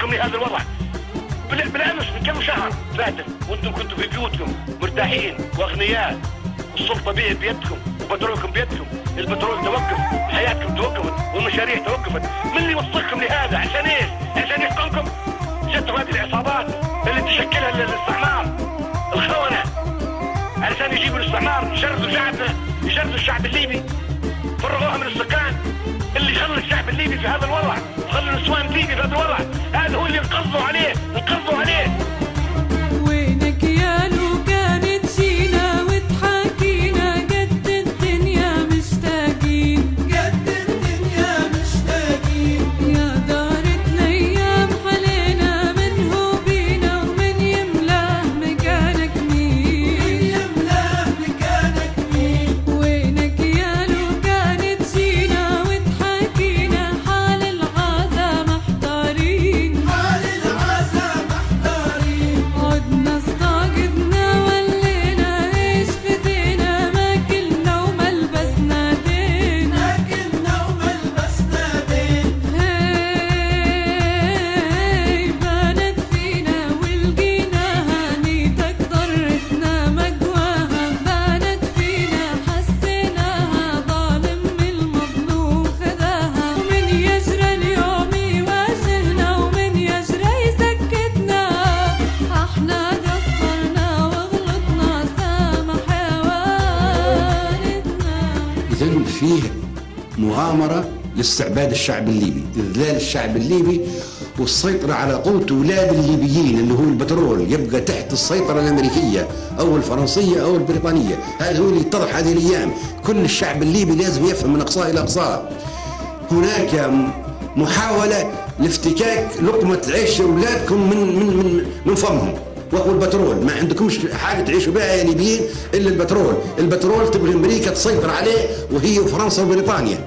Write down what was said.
وصلكم لهذا الوضع؟ بالامس من كم شهر فاتت وانتم كنتوا في بيوتكم مرتاحين واغنياء، والسلطه بيدكم وبترولكم بيدكم، البترول توقف، حياتكم توقفت، والمشاريع توقفت، من اللي وصلكم لهذا؟ عشان ايش؟ عشان يحكمكم؟ شتوا هذه العصابات اللي تشكلها الاستعمار، الخونة، علشان يجيبوا الاستعمار يشردوا شعبنا، يشردوا الشعب الليبي، فرغوها من السكان، اللي خلوا الشعب الليبي في هذا الوضع، وخلوا النسوان الليبي في هذا الوضع، هذا هو اللي انقضوا عليه، انقضوا عليه. وينك يا لو كانت جينا وتحاكينا، قد الدنيا مشتاقين، قد الدنيا مشتاقين، يا دارت الايام حلينا من هو بينا، ومن يملاه مكانك مين، من يملاه مكانك مين. وينك يا لو كانت جينا وتحاكينا، حال العازا محتارين، حال العازا محتارين. عدنا استعقدنا ولينا ايش فدينا، ما كلنا وما لبسنا دين، ما كلنا وما لبسنا دين. هي بانت فينا ولقيناها، نيتك ضرتنا مقواها، بانت فينا حسيناها، ظالم المظلوم خذاها. ومن يجرى اليوم يواجهنا، ومن يجرى يسكتنا، احنا قصرنا وغلطنا، سامح يا والدنا. إذن فيه مؤامرة لاستعباد الشعب الليبي، إذلال الشعب الليبي والسيطرة على قوت أولاد الليبيين اللي هو البترول يبقى تحت السيطرة الأمريكية أو الفرنسية أو البريطانية. هذا هو اللي يتضح هذه الأيام. كل الشعب الليبي لازم يفهم من أقصاه إلى أقصاه. هناك محاولة لافتكاك لقمة عيش أولادكم من فمهم، وهو البترول. ما عندكمش حاجة تعيشوا بها يا ليبيين إلا البترول. البترول تبغي أمريكا تسيطر عليه، وهي فرنسا وبريطانيا.